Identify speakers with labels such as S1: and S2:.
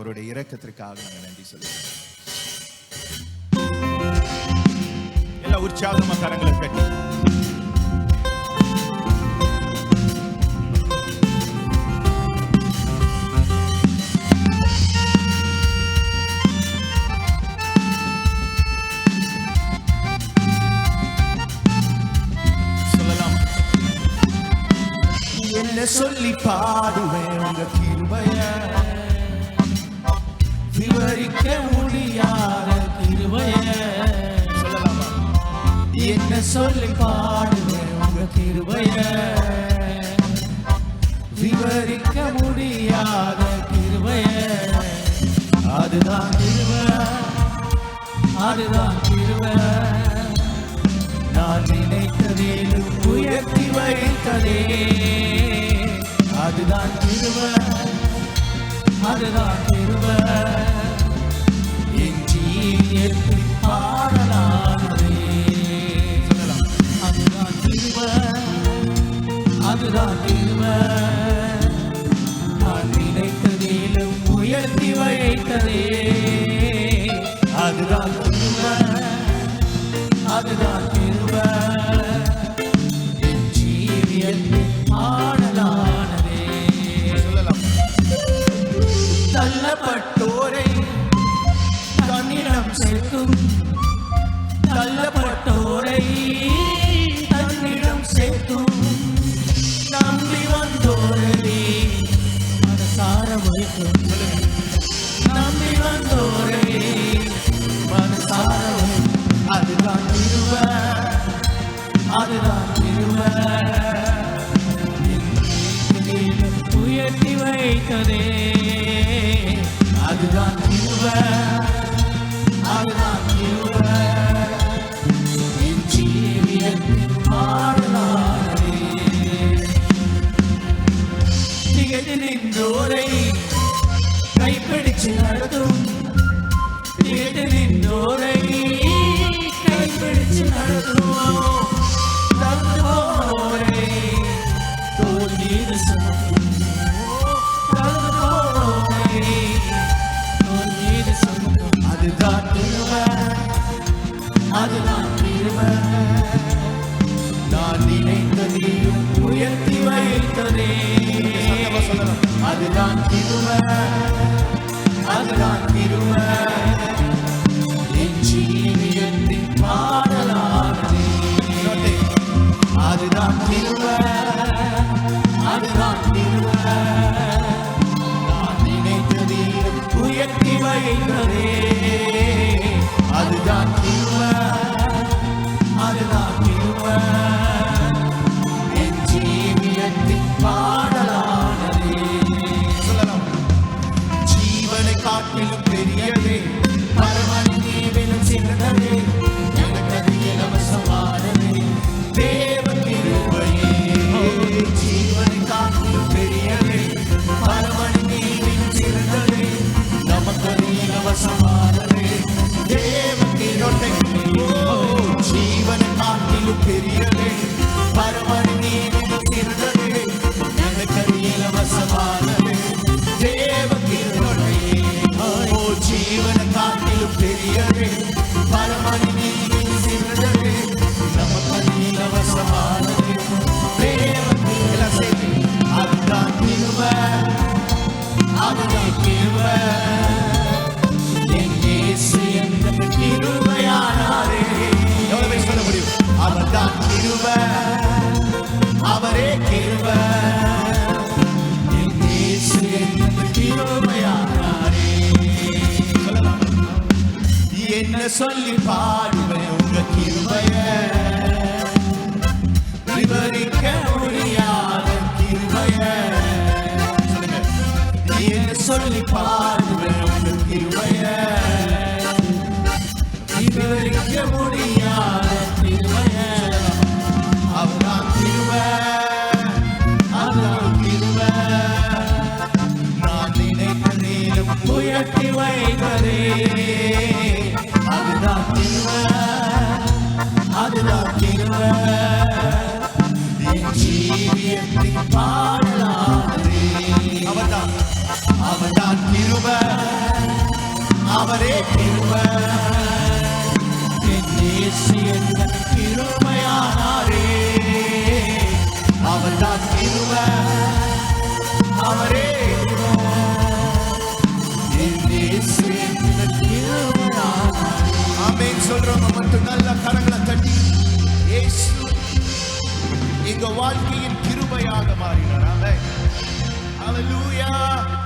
S1: அவருடைய இரக்கத்திற்காக நாங்கள் நன்றி சொல்லுவோம். எல்லா உற்சாகமா கரங்களை கட்டி என்ன சொல்லி பாடுவேன் உங்க கிருபைய, விவரிக்க முடியாத கிருபைய. சொல்லலாமா? என்ன சொல்லி பாடுவேன் உங்க கிருபைய, விவரிக்க முடியாத கிருபைய. அதுதான் கிருபை, அதுதான் கிருபை. நான் நினைத்ததிலும் உயர்த்தி வைத்ததே. அதுதான் கிருபை, அதுதான் கிருபை. என் ஜீவியத்தில் பாடலானதே. அதுதான் கிருபை, அதுதான் கிருபை. நான் நினைத்ததிலும் உயர்த்தி வைத்ததே. அதுதான் கிருபை, அதுதான் கிருபை. என் ஜீவியத்தில் பாடலானதே. சொல்லலாம். தள்ளப்பட்டோரை தன்னிடம் சேர்க்கும், தள்ளப்பட்டோரை தன்னிடம் சேர்க்கும். நம்பி வந்தோரை மனசார வைக்கும், நம்பி வந்தோரை மனசார வைக்கும். அதுதான் கிருபை, அதுதான் கிருபை. உயர்த்தி வைத்ததே. அதுதான் கிருபை, அதுதான் கிருபை. என் ஜீவியத்தில் பாடலானதே. திகழ்ந்து நின்றோரை கைப்பிடிச்சு நடத்தும், திகழ்ந்து நின்றோரை கைப்பிடிச்சு நடத்துவோம். தந்து போனோரை தோள் மீது சுமக்கும், தந்து போனோரை தோள் மீது சுமக்கும். அதுதான் கிருபை, அதுதான் கிருபை. நான் நினைத்ததையும் உயர்த்தி வைத்ததே. அதுதான் கிருபை, அதுதான் கிருபை. என் ஜீவியத்தின் பாடலானதே. அதுதான் கிருபை, அதுதான் கிருபை. நான் நினைத்ததிலும் உயர்த்தி வைத்ததே. அதுதான் கிருபை, அதுதான் கிருபை. என் ஜீவியத்தின் பாடலானதே. சொல்லலாம். ஜீவனை காட்டிலும் பெரியதே, பரமனின் நீவிலும் சிறந்ததே. எனக்கு அது இலவசமானதே. தேவ கிருபையே. ஜீவனை காட்டிலும் பெரியதே, பரமனின் நீவிலும் சிறந்ததே. நமக்கு அது இலவசமானதே. தேவ கிருபை. ஜீவனை காட்டிலும் பெரியதே, பரமனின் நீவிலும் சிறந்ததே. எனக்கு அது இலவசமானதே. தேவ கிருபை. ஜீவனை காட்டிலும் பெரியதே, பரமனின் நீவிலும் சிறந்ததே. நமக்கு அது இலவசமானதே. தேவ கிருபை. அதுதான் கிருபை, அதுதான் கிருபை. என் இயேசு எனக்கு கிருபையானாரே. எவ்வளவு பேர் சொல்ல முடியும்? அவர்தான் கிருபை, அவரே கிருபை. என் இயேசு எனக்கு கிருபையானாரே. சொல்லலாம். என்ன சொல்லி பாடுவேன் உங்க கிருபைய, விவரிக்க முடியாத கிருபைய. சொல்லுங்க. என்ன சொல்லி பாடுவேன் உங்க கிருபைய, விவரிக்க முடியாத கிருபைய. அவர்தான் கிருபை, அதுதான் கிருபை. நான் நினைத்ததிலும் உயர்த்தி வைத்ததே. அதுதான் கிருபை, அதுதான் கிருபை. என் ஜீவியத்தின் பாடலானதே. அவர்தான், அவர்தான் கிருபை, அவரே கிருபை. என் இயேசு என்ற கிருபையானாரே. அவர்தான் கிருபை. அவரே கிருபை. என் இயேசு என்ற கிருபையானாரே. ஆமென் சொல்றவங்க மட்டும் நல்ல கரங்களை தட்டி இயேசு எங்க வாழ்க்கையின் கிருபையாக மாறினார். ஆமென். ஹalleluya.